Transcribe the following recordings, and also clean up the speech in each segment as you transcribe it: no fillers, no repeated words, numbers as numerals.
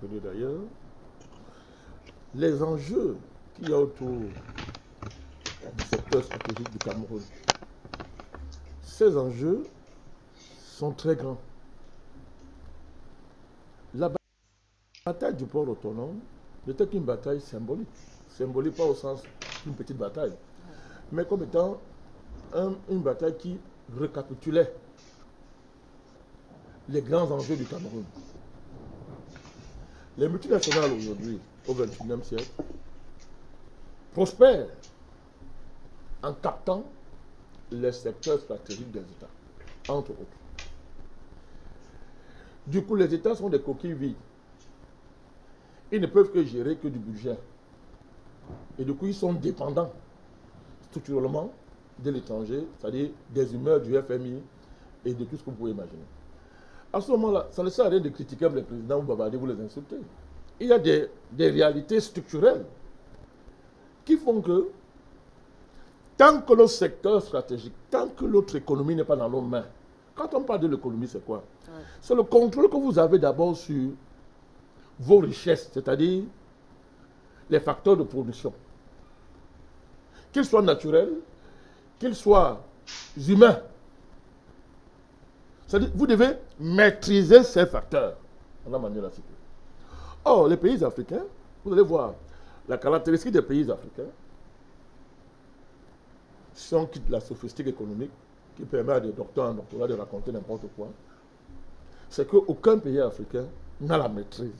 connu d'ailleurs, les enjeux qu'il y a autour du secteur stratégique du Cameroun. Ces enjeux sont très grands. La bataille du port autonome n'était qu'une bataille symbolique. Symbolique pas au sens d'une petite bataille, mais comme étant une bataille qui récapitulait les grands enjeux du Cameroun. Les multinationales aujourd'hui, au XXIe siècle, prospèrent en captant les secteurs stratégiques des États, entre autres. Du coup, les États sont des coquilles vides. Ils ne peuvent que gérer que du budget. Et du coup, ils sont dépendants structurellement de l'étranger, c'est-à-dire des humeurs du FMI et de tout ce que vous pouvez imaginer. À ce moment-là, ça ne sert à rien de critiquer les présidents, vous bavardez, vous les insultez. Il y a des réalités structurelles qui font que tant que nos secteurs stratégiques, tant que notre économie n'est pas dans nos mains, quand on parle de l'économie, c'est quoi? C'est le contrôle que vous avez d'abord sur vos richesses, c'est-à-dire les facteurs de production. Qu'ils soient naturels, qu'ils soient humains. C'est-à-dire vous devez maîtriser ces facteurs. On a manière la cité. Or, les pays africains, vous allez voir, la caractéristique des pays africains, si on quitte la sophistique économique, qui permet à des docteurs en doctorat de raconter n'importe quoi, c'est qu'aucun pays africain n'a la maîtrise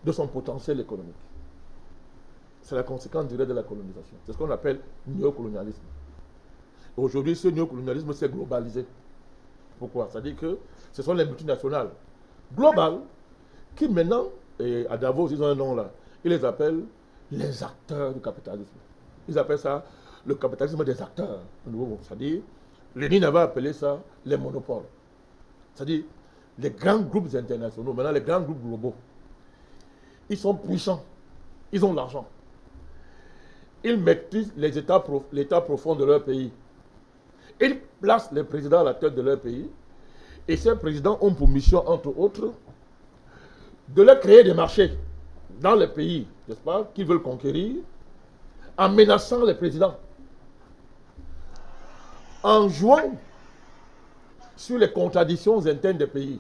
de son potentiel économique. C'est la conséquence directe de la colonisation. C'est ce qu'on appelle néocolonialisme. Aujourd'hui, ce néocolonialisme s'est globalisé. Pourquoi? C'est-à-dire que ce sont les multinationales globales qui maintenant, et à Davos, ils ont un nom là, ils les appellent les acteurs du capitalisme. Ils appellent ça le capitalisme des acteurs. C'est-à-dire, Lénine avait appelé ça les monopoles. C'est-à-dire, les grands groupes internationaux, maintenant les grands groupes globaux, ils sont puissants, ils ont l'argent. Ils maîtrisent l'état profond de leur pays. Ils placent les présidents à la tête de leur pays. Et ces présidents ont pour mission, entre autres, de leur créer des marchés dans les pays, n'est-ce pas, qu'ils veulent conquérir, en menaçant les présidents, en jouant sur les contradictions internes des pays,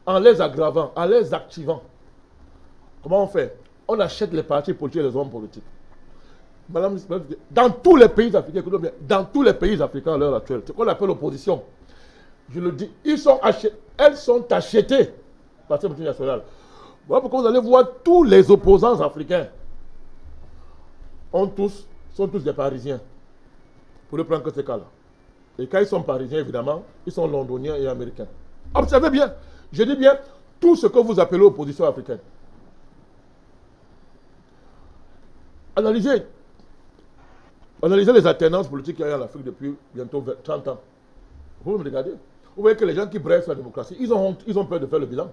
en les aggravant, en les activant. Comment on fait? On achète les partis politiques et les hommes politiques. Madame, dans tous les pays africains, dans tous les pays africains à l'heure actuelle, ce qu'on appelle l'opposition, je le dis, elles sont achetées par ces multinationales. Voilà pourquoi vous allez voir tous les opposants africains sont tous des Parisiens. Pour ne prendre que ces cas-là. Et quand ils sont Parisiens, évidemment, ils sont Londoniens et Américains. Observez bien, je dis bien, tout ce que vous appelez opposition africaine. Analysez les alternances politiques qu'il y a en Afrique depuis bientôt 30 ans. Vous me regardez. Vous voyez que les gens qui brèvent sur la démocratie, ils ont peur de faire le bilan.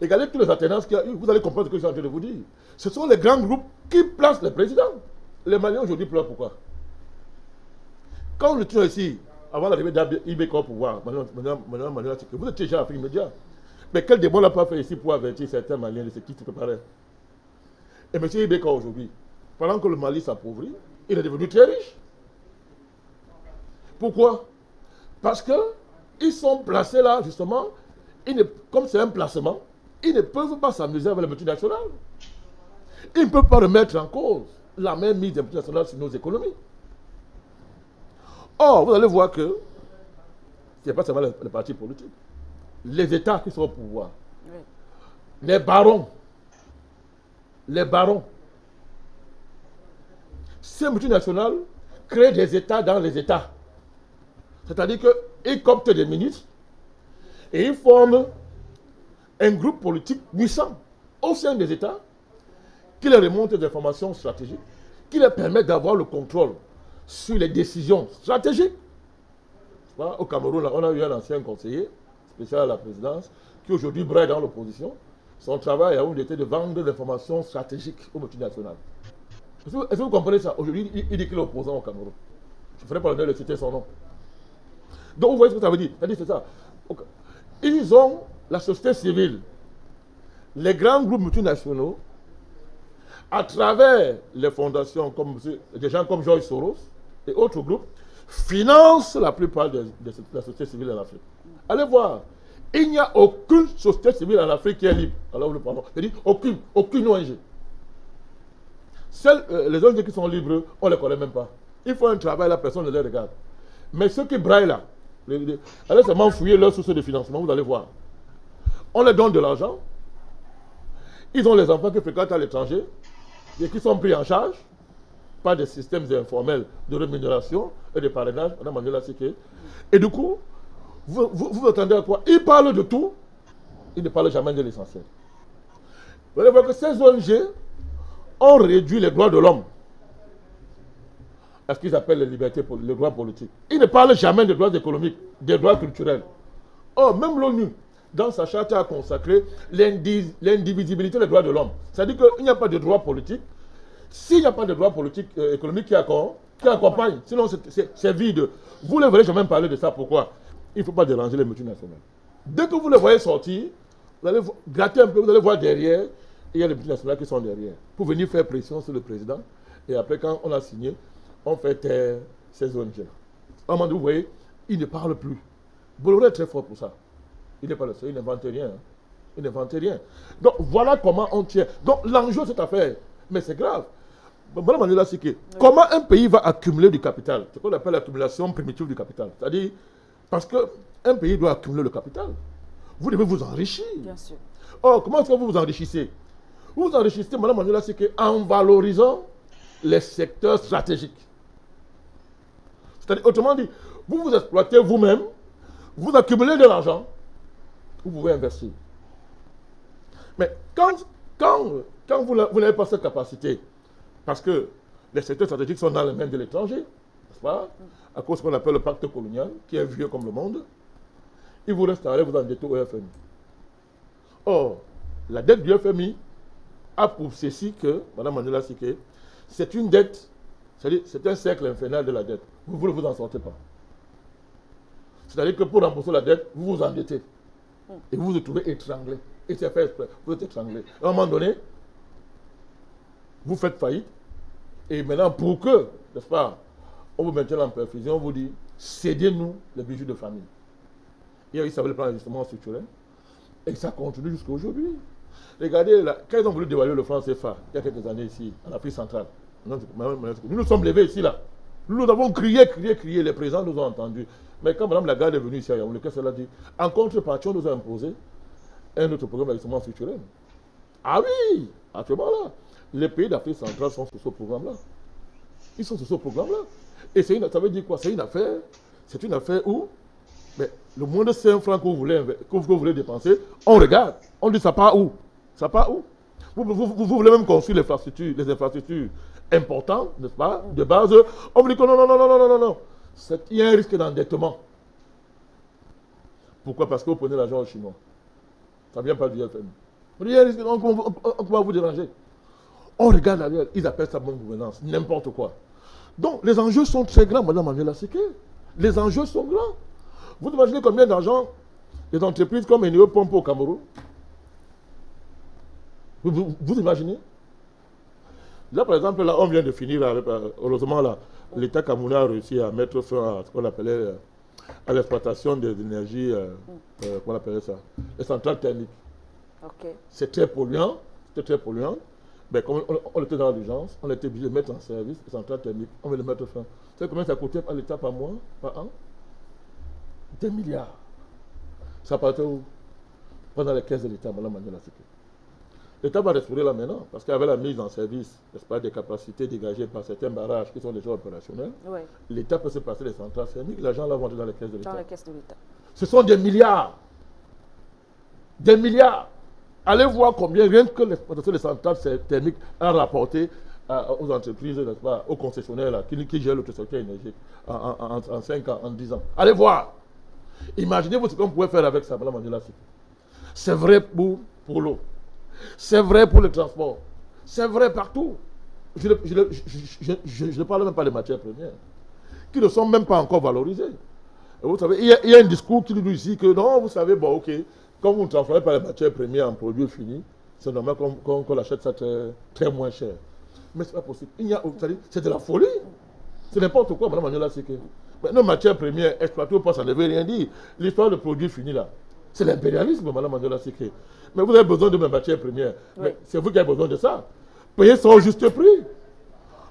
Regardez toutes les alternances qu'il y a, vous allez comprendre ce que je suis en train de vous dire. Ce sont les grands groupes qui placent les présidents. Les Maliens aujourd'hui pleurent pourquoi? Quand on était ici, avant l'arrivée d'Ibeka au pouvoir, maintenant, vous étiez déjà en Afrique immédiate. Mais quel débat n'a pas fait ici pour avertir certains Maliens de ce qui se préparait? Et M. Ibeka aujourd'hui, pendant que le Mali s'appauvrit, il est devenu très riche. Pourquoi? Parce qu'ils sont placés là, justement, comme c'est un placement, ils ne peuvent pas s'amuser avec les multinationales. Ils ne peuvent pas remettre en cause la même mise des multinationales sur nos économies. Or, vous allez voir que ce n'est pas seulement les partis politiques. Les États qui sont au pouvoir, les barons, ces multinationales créent des États dans les États. C'est-à-dire qu'ils cooptent des ministres et ils forment un groupe politique puissant au sein des États qui leur remonte des informations stratégiques, qui leur permettent d'avoir le contrôle sur les décisions stratégiques. Au Cameroun, on a eu un ancien conseiller spécial à la présidence qui aujourd'hui brille dans l'opposition. Son travail a été de vendre des informations stratégiques aux multinationales. Est-ce que vous comprenez ça? Aujourd'hui, il dit qu'il est opposant au Cameroun. Je ne ferai pas l'honneur de citer son nom. Donc, vous voyez ce que ça veut dire? C'est ça. Ils ont la société civile, les grands groupes multinationaux, à travers les fondations comme des gens comme George Soros et autres groupes, financent la plupart de la société civile en Afrique. Allez voir, il n'y a aucune société civile en Afrique qui est libre. Alors, pardon, je dis aucune ONG. Seules les ONG qui sont libres, on ne les connaît même pas. Il faut un travail, la personne ne les regarde. Mais ceux qui braillent là, allez seulement fouiller leurs sources de financement, vous allez voir. On leur donne de l'argent. Ils ont les enfants qui fréquentent à l'étranger et qui sont pris en charge par des systèmes informels de rémunération et de parrainage. Et du coup, vous attendez à quoi? Ils parlent de tout, ils ne parlent jamais de l'essentiel. Vous allez voir que ces ONG ont réduit les droits de l'homme à ce qu'ils appellent les libertés, les droits politiques. Ils ne parlent jamais des droits économiques, des droits culturels. Or, même l'ONU, dans sa charte, a consacré l'indivisibilité des droits de l'homme. C'est-à-dire qu'il n'y a pas de droit politique. S'il n'y a pas de droit politique économique qui accompagne, sinon c'est vide. Vous ne verrez jamais parler de ça. Pourquoi? Il ne faut pas déranger les multinationales. Dès que vous les voyez sortir, vous allez gratter un peu, vous allez voir derrière, il y a les multinationales qui sont derrière, pour venir faire pression sur le président. Et après, quand on a signé, on fait taire ces ONG-là. À un moment donné, vous voyez, il ne parle plus. Bolloré est très fort pour ça. Il n'est pas le seul, il n'invente rien. Hein. Il n'invente rien. Donc voilà comment on tient. Donc l'enjeu de cette affaire, mais c'est grave. Voilà, Manuela, c'est que comment un pays va accumuler du capital? C'est ce qu'on appelle l'accumulation primitive du capital. C'est-à-dire, parce qu'un pays doit accumuler le capital. Vous devez vous enrichir. Bien sûr. Or, comment est-ce que vous vous enrichissez? Vous vous enrichissez, Madame Manuela, c'est qu'en valorisant les secteurs stratégiques. C'est-à-dire, autrement dit, vous vous exploitez vous-même, vous accumulez de l'argent, vous pouvez investir. Mais quand vous n'avez pas cette capacité, parce que les secteurs stratégiques sont dans les mains de l'étranger, n'est-ce pas? À cause de ce qu'on appelle le pacte colonial, qui est vieux comme le monde, il vous reste à aller vous endetter au FMI. Or, la dette du FMI a pour ceci que, Mme Manuela Siké, c'est une dette, c'est un cercle infernal de la dette. Vous ne vous en sortez pas. C'est-à-dire que pour rembourser la dette, vous vous endettez. Et vous vous trouvez étranglé. Et c'est fait exprès. Vous êtes étranglé. À un moment donné, vous faites faillite. Et maintenant, pour que, n'est-ce pas, on vous maintienne en perfusion, on vous dit, cédez-nous les bijoux de famille. Il y a eu ça, le plan d'ajustement structurel. Et ça continue jusqu'à aujourd'hui. Regardez, là, quand ils ont voulu dévaluer le franc CFA, il y a quelques années ici, en Afrique centrale, nous nous sommes levés ici, là. Nous avons crié, les présidents nous ont entendus. Mais quand Mme Lagarde est venue ici à Yaoundé, qu'est-ce qu'elle a dit? En contrepartie, on nous a imposé un autre programme d'ajustement structurel. Ah oui, actuellement là, les pays d'Afrique centrale sont sur ce programme-là. Ils sont sur ce programme-là. Et ça veut dire quoi? C'est une affaire où mais le moins de 5 francs que vous voulez dépenser, on regarde. On dit ça part où? Ça part où? Vous voulez même construire les infrastructures importantes, n'est-ce pas? De base, on vous dit que non. Il y a un risque d'endettement. Pourquoi? Parce que vous prenez l'argent aux Chinois. Ça ne vient pas du FMI. Il y a un risque, on va vous déranger. On regarde derrière, ils appellent ça bonne gouvernance, n'importe quoi. Donc, les enjeux sont très grands, Mme Manuela Siké. Les enjeux sont grands. Vous imaginez combien d'argent les entreprises comme Eneo pompent au Cameroun? Vous imaginez? Là, par exemple, là, on vient de finir, heureusement, là, l'État camerounais a réussi à mettre fin à ce qu'on appelait à l'exploitation des énergies, comment on appelait ça? Les centrales thermiques. Okay. C'est très polluant, mais comme on était dans l'urgence, on était obligé de mettre en service les centrales thermiques, on veut les mettre fin. Vous savez combien ça coûtait à l'État par mois, par an? 2 milliards. Ça partait où? Pendant les caisses de l'État, Mme Manuela Siké. L'État va restaurer là maintenant, parce qu'avec la mise en service, n'est-ce pas, des capacités dégagées par certains barrages qui sont déjà opérationnels, oui. L'État peut se passer les centrales thermiques, l'argent là va entrer dans les caisses de l'État. Dans les caisses de l'État. Ce sont des milliards. Des milliards. Allez voir combien, rien que l'exploitation des centrales thermiques a rapporté aux entreprises, n'est-ce pas, aux concessionnaires là, qui gèrent le secteur énergétique en 5 ans, en 10 ans. Allez voir. Imaginez-vous ce qu'on pouvait faire avec ça, Mme Manuela Siké. C'est vrai pour l'eau. C'est vrai pour le transport. C'est vrai partout. Je ne parle même pas des matières premières, qui ne sont même pas encore valorisées. Et vous savez, il y a un discours qui nous dit ici que non, vous savez, bon, ok, quand vous ne transformez pas les matières premières en produits finis, c'est normal qu'on achète ça très, très moins cher. Mais ce n'est pas possible. C'est de la folie. C'est n'importe quoi, madame Magnola Seke. Mais nos matières premières exploitées au poste, ça ne veut rien dire. L'histoire de produits finis là, c'est l'impérialisme, madame Magnola Seke. Mais vous avez besoin de mes matières premières. Oui. C'est vous qui avez besoin de ça. Payez ça au juste prix.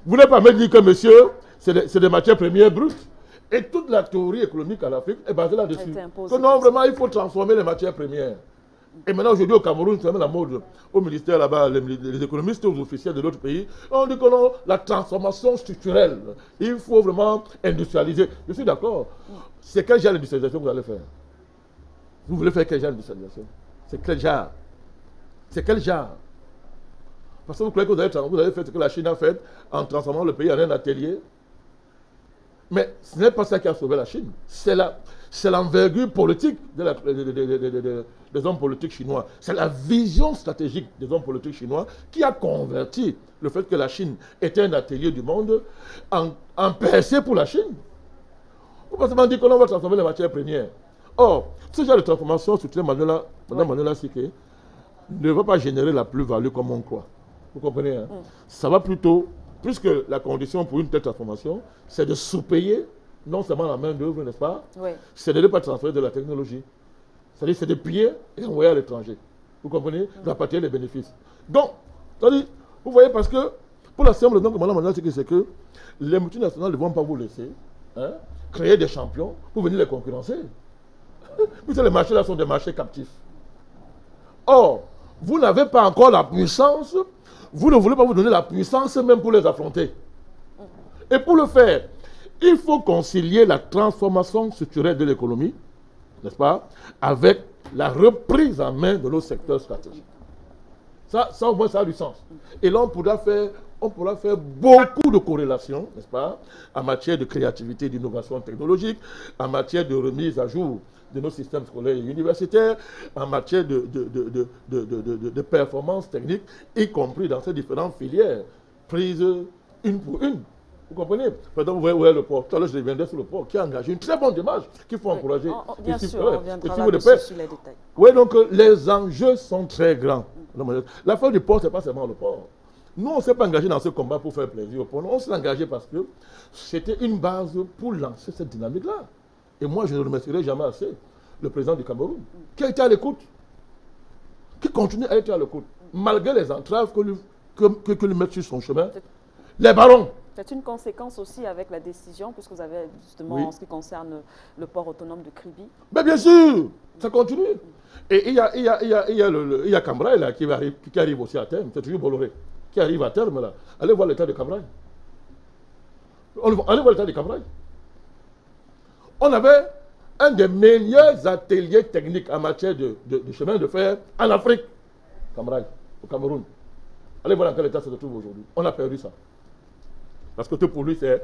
Vous n'avez pas me dire que, monsieur, c'est des matières premières brutes. Et toute la théorie économique à l'Afrique est basée là-dessus. Que non, vraiment, il faut transformer les matières premières. Et maintenant, aujourd'hui, au Cameroun, c'est même la mode. Au ministère là-bas, les économistes, aux officiels de l'autre pays, on dit que non, la transformation structurelle, il faut vraiment industrialiser. Je suis d'accord. C'est quel genre d'industrialisation que vous allez faire? Vous voulez faire quel genre d'industrialisation? C'est quel genre? C'est quel genre? Parce que vous croyez que vous avez fait ce que la Chine a fait en transformant le pays en un atelier? Mais ce n'est pas ça qui a sauvé la Chine. C'est l'envergure politique des hommes politiques chinois. C'est la vision stratégique des hommes politiques chinois qui a converti le fait que la Chine était un atelier du monde en percée pour la Chine. Vous pensez pas dire qu'on va transformer les matières premières. Or, ce genre de transformation, Madame Magnola Seke, ne va pas générer la plus-value comme on croit. Vous comprenez, hein? Ça va plutôt, puisque la condition pour une telle transformation, c'est de sous-payer non seulement la main-d'œuvre, n'est-ce pas? Oui. C'est de ne pas transférer de la technologie. C'est-à-dire, c'est de piller et envoyer à l'étranger. Vous comprenez? D'apporter les bénéfices. Donc, c'est-à-dire, vous voyez, parce que, pour la simple raison que Mme Magnola, c'est que les multinationales ne vont pas vous laisser créer des champions pour venir les concurrencer. Puisque les marchés là sont des marchés captifs. Or, vous n'avez pas encore la puissance, vous ne voulez pas vous donner la puissance même pour les affronter. Et pour le faire, il faut concilier la transformation structurelle de l'économie, n'est-ce pas, avec la reprise en main de nos secteurs stratégiques. Ça au moins, ça a du sens. Et là, on pourra faire beaucoup de corrélations, n'est-ce pas, en matière de créativité, d'innovation technologique, en matière de remise à jour de nos systèmes scolaires et universitaires, en matière de performance technique, y compris dans ces différentes filières, prises une pour une. Vous comprenez? Par exemple, vous voyez où est le port. Tout à l'heure, je reviendrai sur le port, qui a engagé une très bonne démarche, qu'il faut encourager. Bien sûr, on viendra là-dessus sur les détails. Oui, donc les enjeux sont très grands. L'affaire du port, ce n'est pas seulement le port. Nous, on ne s'est pas engagé dans ce combat pour faire plaisir au port. On s'est engagé parce que c'était une base pour lancer cette dynamique-là. Et moi, je ne remercierai jamais assez le président du Cameroun, qui a été à l'écoute, qui continue à être à l'écoute, malgré les entraves que lui mettent sur son chemin. Les barons. C'est une conséquence aussi avec la décision, puisque vous avez justement en ce qui concerne le port autonome de Kribi. Mais bien sûr, ça continue. Et il y a Cambrai là, qui arrive aussi à terme, c'est toujours Bolloré, qui arrive à terme là. Allez voir l'état de Cambrai. Allez voir l'état de Cambrai. On avait un des meilleurs ateliers techniques en matière de chemin de fer en Afrique, Cambrai, au Cameroun. Allez voir dans quel état ça se trouve aujourd'hui. On a perdu ça. Parce que tout pour lui, c'est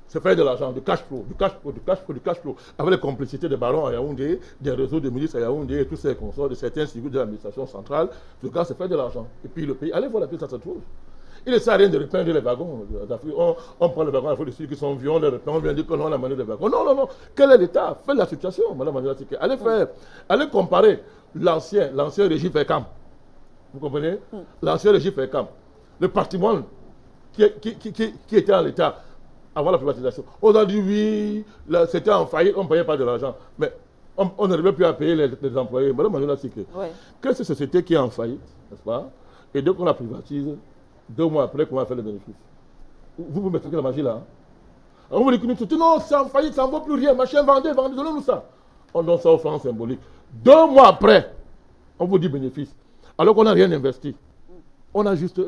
faire de l'argent, du cash flow, du cash flow, du cash flow, du cash flow. Avec les complicités des barons à Yaoundé, des réseaux de milices à Yaoundé et tous ces consorts, de certains civils de l'administration centrale, le gars, c'est faire de l'argent. Et puis le pays, allez voir la pièce, ça se trouve. Il ne sert à rien de repeindre les wagons d'Afrique. On prend les wagons d'Afrique du Sud qui sont vieux, on les repeint, on vient dire que non, on a mané les wagons. Non, non, non. Quel est l'État? Faites la situation, madame Magnola Seke. Allez comparer l'ancien régime FECAM. Vous comprenez? L'ancien régime FECAM. Le patrimoine qui était à l'État avant la privatisation. On a dit oui, c'était en faillite, on ne payait pas de l'argent. Mais on n'arrivait plus à payer les employés. Madame Magnola Seke, quelle société qui est en faillite, n'est-ce pas? Et dès qu'on la privatise, 2 mois après, comment on va faire les bénéfices? Vous m'expliquez la magie là, hein? On vous dit que non, c'est en faillite, ça ne vaut plus rien, machin, vendez, donnez-nous ça. On donne ça aux francs symboliques. 2 mois après, on vous dit bénéfice. Alors qu'on n'a rien investi. On a juste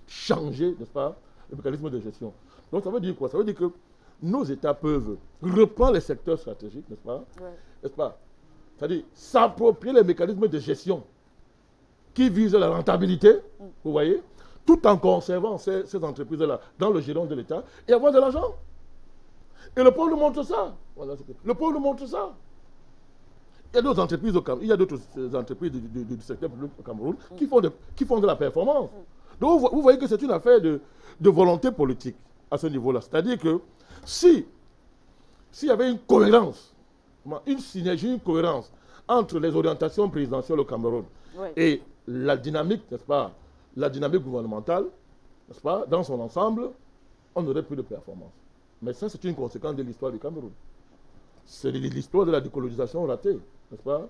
changé, n'est-ce pas, le mécanisme de gestion. Donc ça veut dire quoi? Ça veut dire que nos États peuvent reprendre les secteurs stratégiques, n'est-ce pas? N'est-ce pas? C'est-à-dire s'approprier les mécanismes de gestion qui visent la rentabilité, vous voyez, tout en conservant ces entreprises-là dans le giron de l'État et avoir de l'argent. Et le peuple montre ça. Voilà, le peuple montre ça. Il y a d'autres entreprises du secteur public au Cameroun qui font de la performance. Donc vous voyez que c'est une affaire de volonté politique à ce niveau-là. C'est-à-dire que s'il y avait une cohérence, une synergie, une cohérence entre les orientations présidentielles au Cameroun et la dynamique, n'est-ce pas, la dynamique gouvernementale, n'est-ce pas, dans son ensemble, on n'aurait plus de performance. Mais ça, c'est une conséquence de l'histoire du Cameroun. C'est l'histoire de la décolonisation ratée, n'est-ce pas?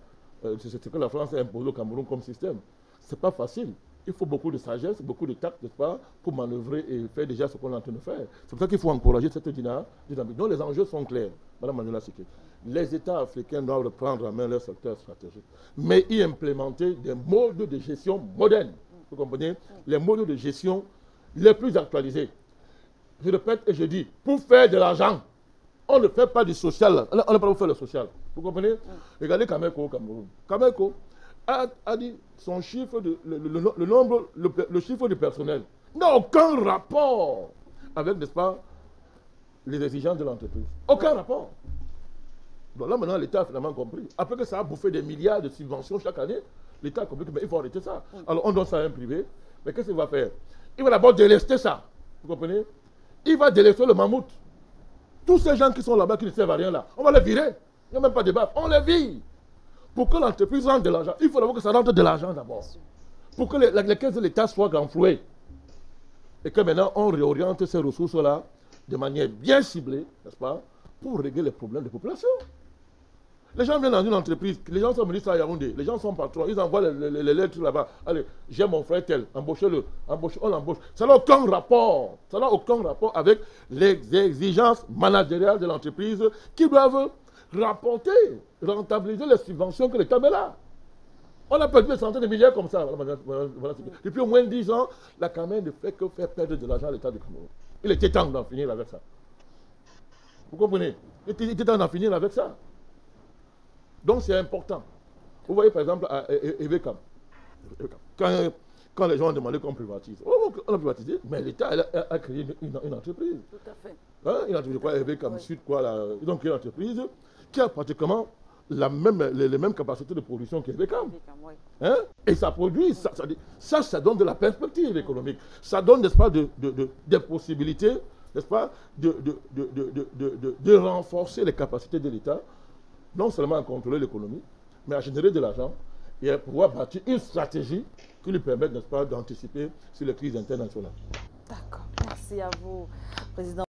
C'est ce que la France a imposé au Cameroun comme système. Ce n'est pas facile. Il faut beaucoup de sagesse, beaucoup de tact, n'est-ce pas, pour manœuvrer et faire déjà ce qu'on est en train de faire. C'est pour ça qu'il faut encourager cette dynamique. Donc les enjeux sont clairs, Mme Manuela Siké. Les États africains doivent reprendre en main leur secteur stratégique, mais y implémenter des modes de gestion modernes. Vous comprenez? Les modes de gestion les plus actualisés. Je répète et je dis, pour faire de l'argent, on ne fait pas du social. On n'est pas pour faire le social. Vous comprenez? Regardez Kameko au Cameroun. Kameko a dit son chiffre, le chiffre du personnel n'a aucun rapport avec, n'est-ce pas, les exigences de l'entreprise. Aucun rapport. Donc là, maintenant, l'État a finalement compris. Après que ça a bouffé des milliards de subventions chaque année, l'État a compris qu'il faut arrêter ça. Alors on donne ça à un privé. Mais qu'est-ce qu'il va faire? Il va d'abord délester ça. Vous comprenez? Il va délester le mammouth. Tous ces gens qui sont là-bas, qui ne servent à rien là, on va les virer. Il n'y a même pas de débat. On les vire. Pour que l'entreprise rentre de l'argent, il faut d'abord que ça rentre de l'argent d'abord. Pour que les caisses de l'État soient renflouées. Et que maintenant, on réoriente ces ressources-là de manière bien ciblée, n'est-ce pas, pour régler les problèmes de population. Les gens viennent dans une entreprise, les gens sont ministres à Yaoundé, les gens sont patrons, ils envoient les lettres là-bas. Allez, j'ai mon frère tel, embauchez-le, on l'embauche. Ça n'a aucun rapport. Ça n'a aucun rapport avec les exigences managériales de l'entreprise qui doivent rapporter, rentabiliser les subventions que l'État met là. On a perdu des centaines de milliards comme ça. Depuis au moins 10 ans, la Cameroun ne fait que faire perdre de l'argent à l'État du Cameroun. Il était temps d'en finir avec ça. Vous comprenez? Il était temps d'en finir avec ça. Donc c'est important. Vous voyez par exemple à Evekam, quand les gens ont demandé qu'on privatise, on a privatisé, mais l'État a créé une entreprise. Tout à fait. Hein, une entreprise quoi, Evekam Sud, quoi, ils ont créé une entreprise qui a pratiquement les mêmes capacités de production qu'Evekam. Hein? Et ça produit, ça donne de la perspective économique. Ça donne, n'est-ce pas, des possibilités, n'est-ce pas, de renforcer les capacités de l'État, non seulement à contrôler l'économie, mais à générer de l'argent et à pouvoir bâtir une stratégie qui lui permette, n'est-ce pas, d'anticiper sur les crises internationales. D'accord. Merci à vous, Président.